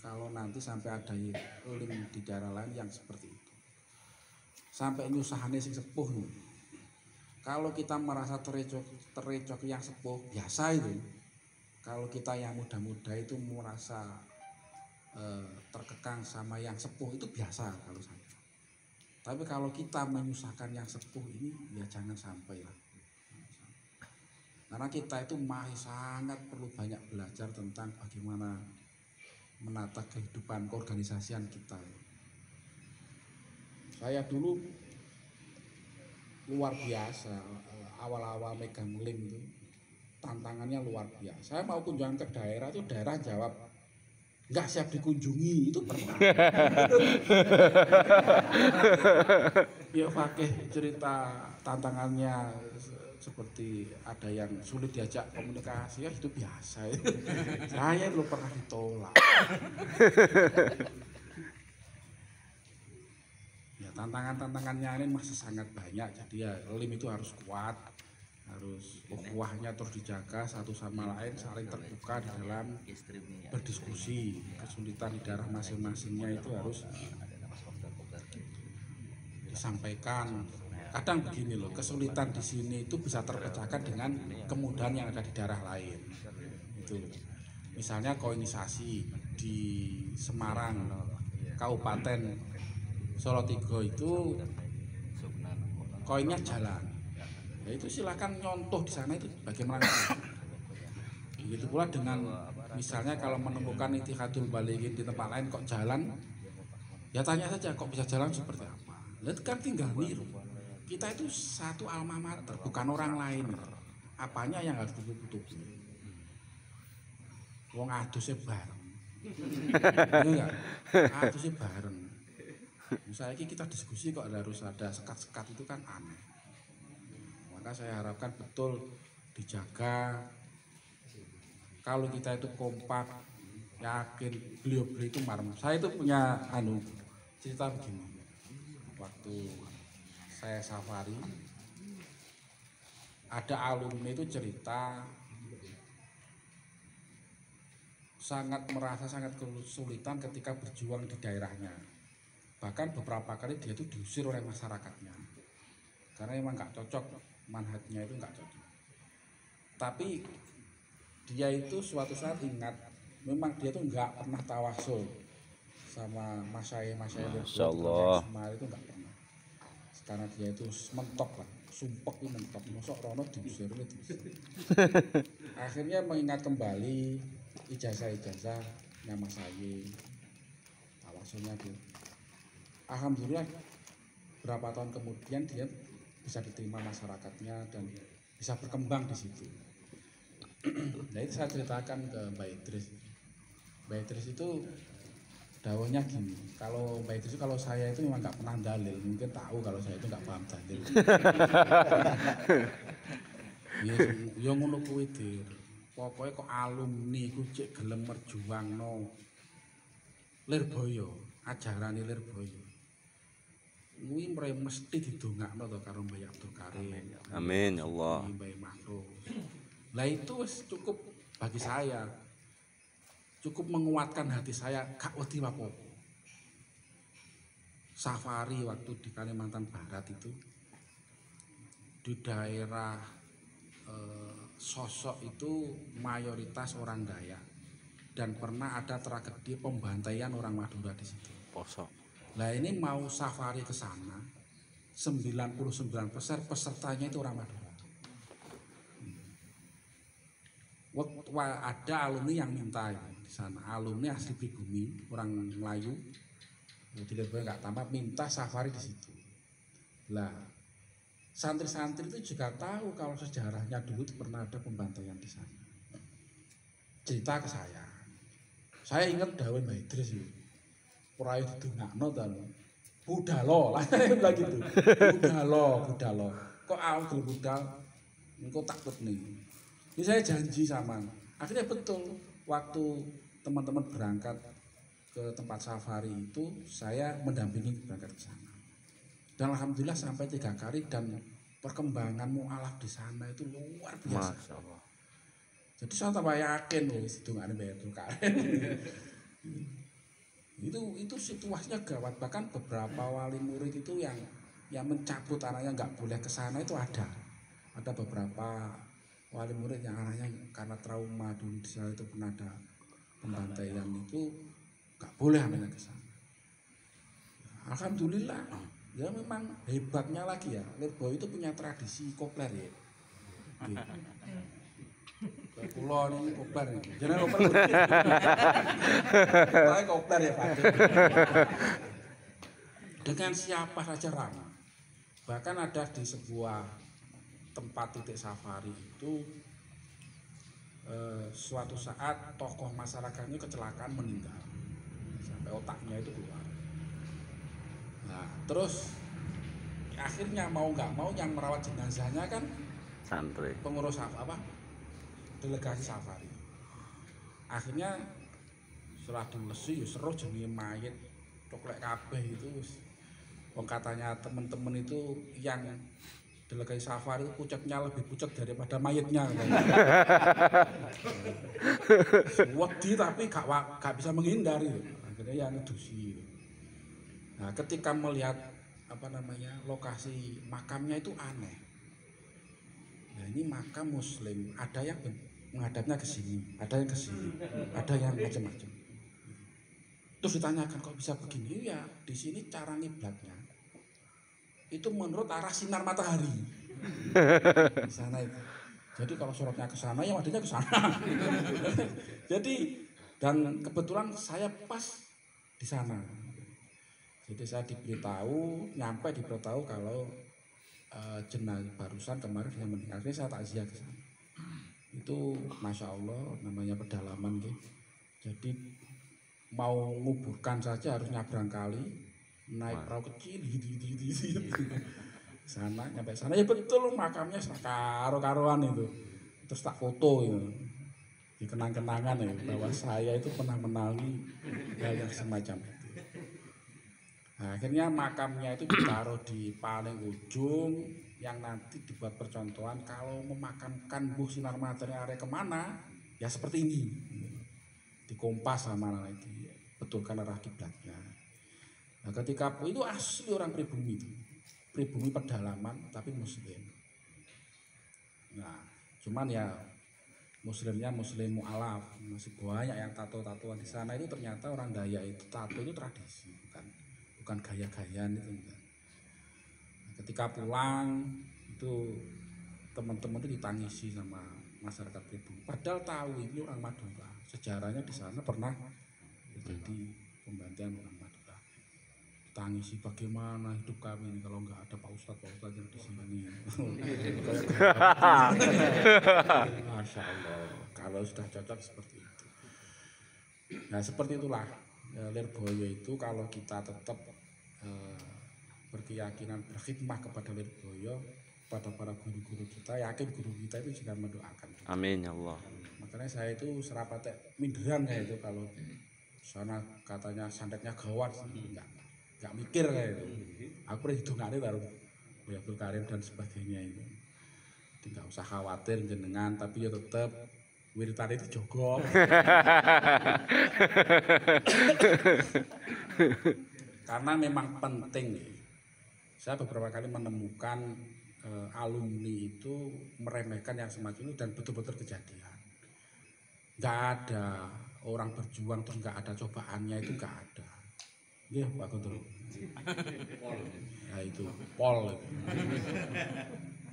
Kalau nanti sampai ada Lim di daerah lain yang seperti itu. Sampai nyusahane sing sepuh nih. Kalau kita merasa terecok yang sepuh biasa itu. Kalau kita yang muda-muda itu merasa terkekang sama yang sepuh itu biasa kalau saya. Tapi kalau kita menyusahkan yang sepuh ini ya jangan sampai lah. Karena kita itu masih sangat perlu banyak belajar tentang bagaimana menata kehidupan keorganisasian kita. Saya dulu luar biasa awal-awal megang Lim itu tantangannya luar biasa. Saya mau kunjungan ke daerah itu daerah jawab nggak siap dikunjungi itu pernah. Ya pakai cerita tantangannya seperti ada yang sulit diajak komunikasi ya itu biasa ya. Saya belum pernah ditolak. Ya tantangannya ini masih sangat banyak jadi ya Lim itu harus kuat, harus ukhuwahnya terus dijaga satu sama lain saling terbuka di dalam berdiskusi. Kesulitan di daerah masing-masingnya itu harus disampaikan. Kadang begini loh, kesulitan di sini itu bisa terpecahkan dengan kemudahan yang ada di daerah lain. Itu misalnya koinisasi di Semarang, Kabupaten Solotigo itu koinnya jalan. Ya itu silakan nyontoh di sana itu bagaimana. Begitu pula dengan misalnya kalau menemukan Ittihadul Balighin di tempat lain kok jalan, ya tanya saja kok bisa jalan seperti apa. Lihat kan tinggal niru. Kita itu satu alma mater, bukan orang lain. Apanya yang harus ditutupi? Wong adusnya bareng. Iya enggak? Adusnya bareng. Misalnya kita diskusi kok harus ada sekat-sekat itu kan aneh. Maka saya harapkan betul dijaga. Kalau kita itu kompak, yakin beliau-beliau itu marem. Saya itu punya cerita begini. Waktu saya safari, ada alumni itu cerita merasa sangat kesulitan ketika berjuang di daerahnya. Bahkan beberapa kali dia itu diusir oleh masyarakatnya karena emang nggak cocok, manhajnya itu nggak cocok. Tapi dia itu suatu saat ingat, memang dia itu nggak pernah tawasul sama masyayikh Masya Allah. itu nggak pernah. Karena dia itu mentok lah, sumpek itu mentok, mosok rono diusir. Akhirnya mengingat kembali ijazah-ijazahnya Mas Ayi, tawasulnya dia. Alhamdulillah berapa tahun kemudian dia bisa diterima masyarakatnya dan bisa berkembang di situ. Nah itu saya ceritakan ke Mbak Idris. Mbak Idris itu dawuhnya gini, kalau Mbak Idris kalau saya itu memang nggak pernah dalil, mungkin tahu kalau saya itu nggak paham dalil. Ya ngono kuwi Dir. Pokoke kok alumni ku cek gelem merjuangno Lirboyo, ajarane Lirboyo. Kuwi mesti didongakno to karo Mbah Abdul Karim. Amin ya Allah. Mbah Makro. Lah itu wis cukup bagi saya. Cukup menguatkan hati saya, gak wedi apa-apa. Safari waktu di Kalimantan Barat itu di daerah Sosok itu mayoritas orang Dayak dan pernah ada tragedi pembantaian orang Madura di situ. Posok. Nah ini mau safari ke sana, 99% pesertanya itu orang Madura. Ada alumni yang minta ya, di sana, alumni asli pribumi, orang Melayu, di Lirboyo nggak tamat, minta safari di situ. Lah, santri-santri itu juga tahu kalau sejarahnya dulu itu pernah ada pembantaian di sana. Cerita ke saya ingat dawuh Mbah Idris itu, purayu didongakno ta lho. Budalo, lah bilang gitu. Budalo. Kok aku gelem budal, engko takut nih. Ini saya janji sama, akhirnya betul waktu teman-teman berangkat ke tempat safari itu saya mendampingi berangkat ke sana. Dan alhamdulillah sampai 3 kali dan perkembangan mualaf di sana itu luar biasa. Masya Allah. Jadi saya tambah yakin loh itu nggak ada bayar karen. Itu situasinya gawat, bahkan beberapa wali murid itu yang mencabut anaknya nggak boleh ke sana itu ada beberapa wali murid yang anaknya karena trauma dulu di sana itu pernah ada pembantaian itu nggak boleh anaknya ke sana. Alhamdulillah ya memang hebatnya lagi ya Lirboyo itu punya tradisi kopler ya. Pulau ini kopler nih, jangan kopler. Saya kopler ya Pak. Dengan siapa saja ramah. Bahkan ada di sebuah tempat titik safari itu suatu saat tokoh masyarakatnya kecelakaan meninggal sampai otaknya itu keluar. Nah terus akhirnya mau nggak mau yang merawat jenazahnya kan Santri. pengurus apa? Delegasi safari. Akhirnya setelah dilesi ya seru jenenge mayit coklek kabeh itu wong katanya teman-teman itu yang delegasi safari itu pucatnya lebih pucat daripada mayitnya. Wedi tapi gak bisa menghindari. Akhirnya yang ngedusi. Nah, ketika melihat lokasi makamnya itu aneh. Nah, ini makam muslim, ada yang menghadapnya ke sini, ada yang ke sini, ada yang macam-macam. Terus ditanyakan kok bisa begini? Ya, di sini cara ngiblatnya itu menurut arah sinar matahari. Di sana itu. Jadi kalau sorotnya ke sana, ya wadahnya ke sana. Jadi dan kebetulan saya pas di sana. Jadi saya diberitahu kalau jenazah barusan kemarin dia meninggal. Akhirnya saya takziah ke sana. Itu masya Allah namanya pedalaman gitu. Jadi mau nguburkan saja harus nyabrang kali, naik perahu kecil sana nyampe sana ya betul makamnya karo-karoan itu. Terus tak foto ya. Dikenang-kenangan ya bahwa saya itu pernah menalami hal yang semacam itu. Nah, akhirnya makamnya itu ditaruh di paling ujung yang nanti dibuat percontohan kalau memakamkan Bu Sinar Matahari area kemana ya seperti ini, dikompas sama itu betulkan arah kiblatnya. Nah, ketika itu asli orang pribumi itu, pribumi pedalaman tapi muslim. Nah, cuman ya muslimnya muslim mu'alaf, masih banyak yang tato-tatoan di sana itu ternyata orang Dayak itu tato itu tradisi bukan gaya-gayaan itu enggak. Ketika pulang itu teman-teman itu ditangisi sama masyarakat pribumi. Padahal tahu ini orang Madura. Sejarahnya di sana pernah terjadi pembantaian orang Madura. Tangisi bagaimana hidup kami ini kalau nggak ada Pak Ustadz yang di sini. Masya Allah. Kalau sudah cocok seperti itu. Nah seperti itulah Lirboyo itu kalau kita tetap berkeyakinan berkhidmah kepada Lirboyo, pada para guru-guru kita, yakin guru kita itu juga mendoakan kita. Amin ya Allah. Makanya saya itu serapate minderan kayak itu kalau sana katanya santetnya gawat, nggak mikir kayak itu. Aku perhitungannya taruh Abdul Karim dan sebagainya itu. Tidak usah khawatir jenengan, tapi ya tetap wiritan itu jogo. Karena memang penting. Saya beberapa kali menemukan alumni itu meremehkan yang semacam itu dan betul-betul kejadian. Nggak ada orang berjuang terus nggak ada cobaannya, itu nggak ada. Iya Pak Guntur. Ya itu pol.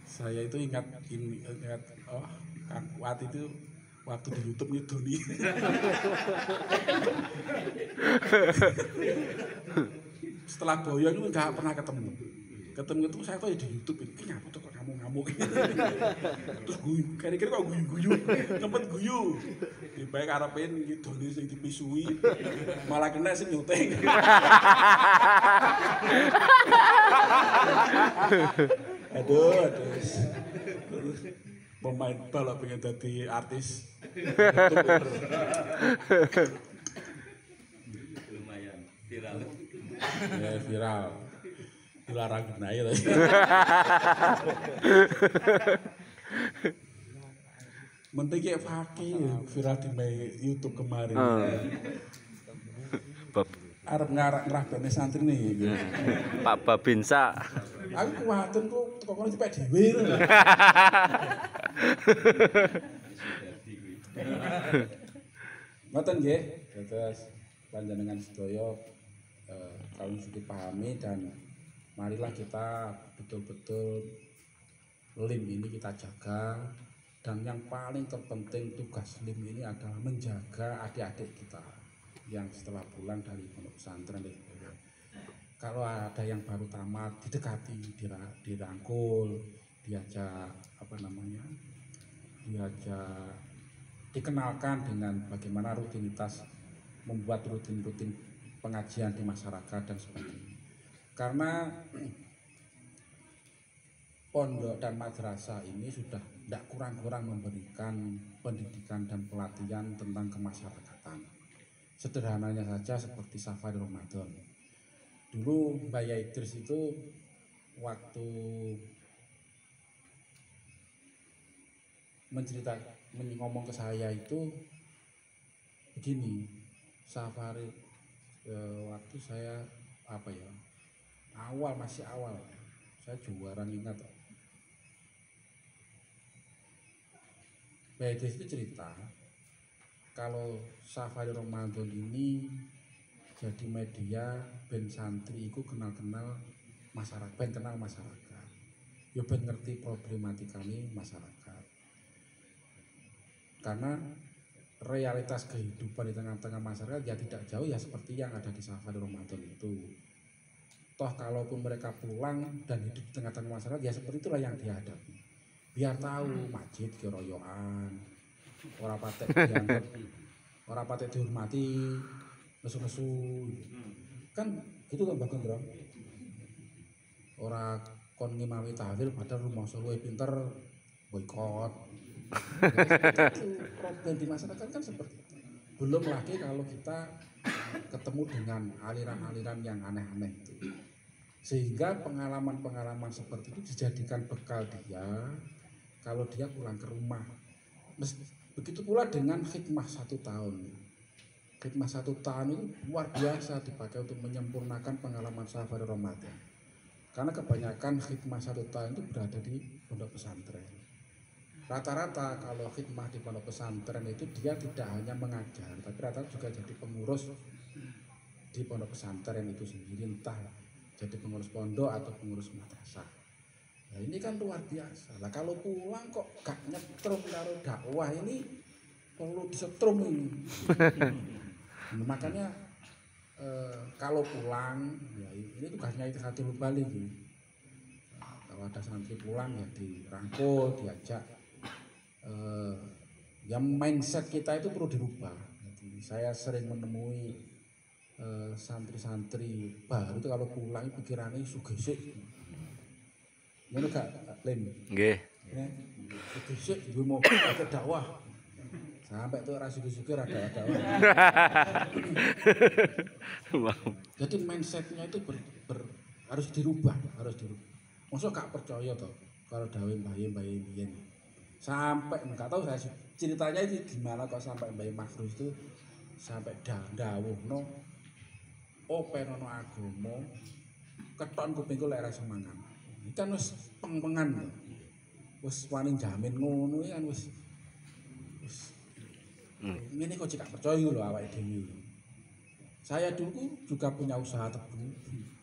Saya itu ingat Kang Kuat itu waktu di YouTube ngidoni. Setelah Boyo itu nggak pernah ketemu saya tuh ya di YouTube ini kenapa tuh kok ngamuk terus guyu kira-kira kok guyu tempat guyu dibaik arepin gitu nih sing dipisui malah kena sing nyuteng. aduh pemain bal pengen jadi artis. Ya viral. Dilarang naik lho. Mending kayak fakir viral di YouTube kemarin. Bab Arep ngrabene santri nih. Gitu. Pak Babinsa. Aku kuwatir kok teko kono cepet dhewe. Ngoten nggih, terus panjenengan sedaya kalau sudah dipahami dan marilah kita betul-betul LIM ini kita jaga, dan yang paling terpenting tugas LIM ini adalah menjaga adik-adik kita yang setelah pulang dari pondok pesantren. Kalau ada yang baru tamat didekati, dirangkul, diajak diajak dikenalkan dengan bagaimana rutinitas membuat rutin pengajian di masyarakat dan sebagainya. Karena pondok dan madrasah ini sudah tidak kurang-kurang memberikan pendidikan dan pelatihan tentang kemasyarakatan. Sederhananya saja seperti safari Ramadan. Dulu Mbak Idris itu waktu ngomong ke saya itu begini, safari waktu saya masih awal, saya juara ingat. Mbak Idris itu cerita kalau safari Ramadan ini jadi media ben santri iku kenal masyarakat, ben kenal masyarakat, ya ben ngerti problematikane masyarakat. Karena realitas kehidupan di tengah-tengah masyarakat ya tidak jauh ya seperti yang ada di safari Ramadan itu. Toh kalaupun mereka pulang dan hidup di tengah-tengah masyarakat ya seperti itulah yang dihadapi. Biar tahu masjid keroyokan, ora patek dianggap, ora patek dihormati, nesu-nesu. Kan gitu kan Mbak Gondro. Ora kon ngimami tahlil padahal rumangsa luwih pinter boikot. Itu problem di masyarakat kan seperti itu. Belum lagi kalau kita ketemu dengan aliran-aliran yang aneh-aneh itu. Sehingga pengalaman-pengalaman seperti itu dijadikan bekal dia kalau dia pulang ke rumah. Begitu pula dengan hikmah 1 tahun. Hikmah 1 tahun itu luar biasa dipakai untuk menyempurnakan pengalaman safari Ramadan. Karena kebanyakan hikmah 1 tahun itu berada di pondok pesantren. Rata-rata kalau hikmah di pondok pesantren itu dia tidak hanya mengajar, tapi rata-rata juga jadi pengurus di pondok pesantren itu sendiri, entah jadi pengurus pondok atau pengurus madrasah. Nah ini kan luar biasa. Lah kalau pulang kok gak nyetrum karo dakwah, ini perlu disetrum ini. Nah, makanya kalau pulang ya ini tugasnya itu Ithatul Balik. Kalau ada santri pulang ya dirangkul, diajak. Yang mindset kita itu perlu dirubah. Jadi, saya sering menemui santri-santri baru itu kalau pulang pikirannya sugesik. Ngono gak Lim? Nggih. Ya, sugesik gue mau ke dakwah. Sampai tuh rasa sugesik ada dakwah. Jadi mindsetnya itu harus dirubah, Maksudnya gak percaya toh kalau dawe mbah-mbah biyen. Sampai nggak tahu saya ceritanya itu gimana kok sampai Mbak Makhrus itu sampai dawuhno openono agama keton kupingku lek ra semangan. Kan wis peng-pengan to. Wis wani jamin ngono kan wis ngene kok cek percaya lho awake dhewe. Saya dulu juga punya usaha tebu,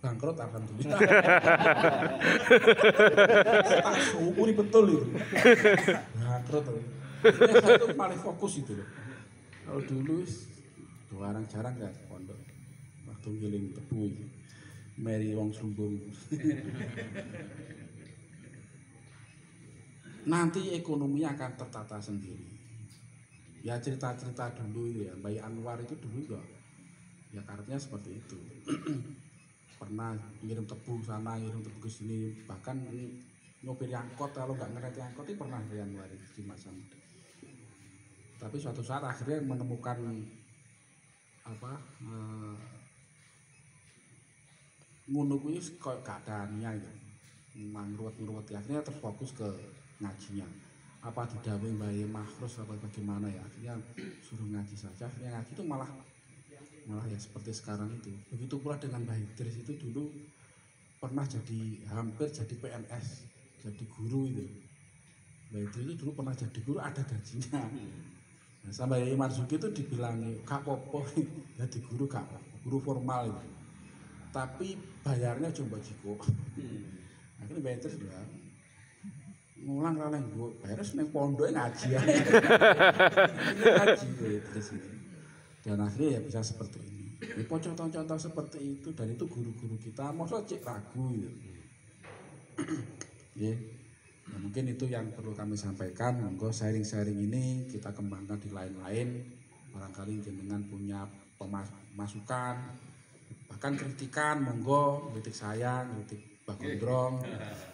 bangkrut alhamdulillah. Tak syukuri betul itu. Bangkrut. Saya itu paling fokus itu loh. Kalau dulu jarang kan pondok. Waktu giling tebu meri wong sumbung. Nanti ekonomi akan tertata sendiri. Ya cerita-cerita dulu ya, Mbak Anwar itu dulu ya karetnya seperti itu. Pernah ngirim tebu sana, ngirim tebu ke sini, bahkan nyopir angkot kalau nggak ngerti angkot itu pernah yang luar di masa muda. Tapi suatu saat akhirnya menemukan ngono kuwi koyo gak ada niat gitu. Ngruwet-ngruwet akhirnya terfokus ke ngajinya. Apa didhawuhi Mbah Makhrus apa bagaimana ya, akhirnya suruh ngaji saja. Akhirnya ngaji itu malah ya seperti sekarang itu. Begitu pula dengan Mbah Idris itu dulu pernah hampir jadi PNS, jadi guru itu. Mbah Idris itu dulu pernah jadi guru, ada gajinya. Nah, sampai Yai Marzuki itu dibilangi gak apa-apa jadi guru, gak apa-apa, guru formal itu. Tapi bayarnya cuma jiko. Akhirnya Mbah Idris ya ngulang ra lenggo, bayar seneng pondoke ngaji ya. Ngaji Idris ini. Dan akhirnya ya bisa seperti ini. Contoh-contoh seperti itu, dan itu guru-guru kita masa cek ragu gitu. Ya. Nah, mungkin itu yang perlu kami sampaikan. Monggo sharing-sharing ini kita kembangkan di lain-lain. Barangkali jenengan punya masukan, bahkan kritikan, monggo kritik saya, kritik Mbah Gondrong,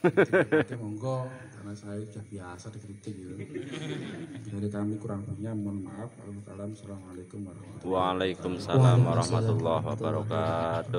kritik monggo, karena saya sudah biasa dikritik gitu. Dari kami kurang lebihnya mohon maaf. Assalamualaikum warahmatullahi wabarakatuh. Waalaikumsalam warahmatullahi wabarakatuh.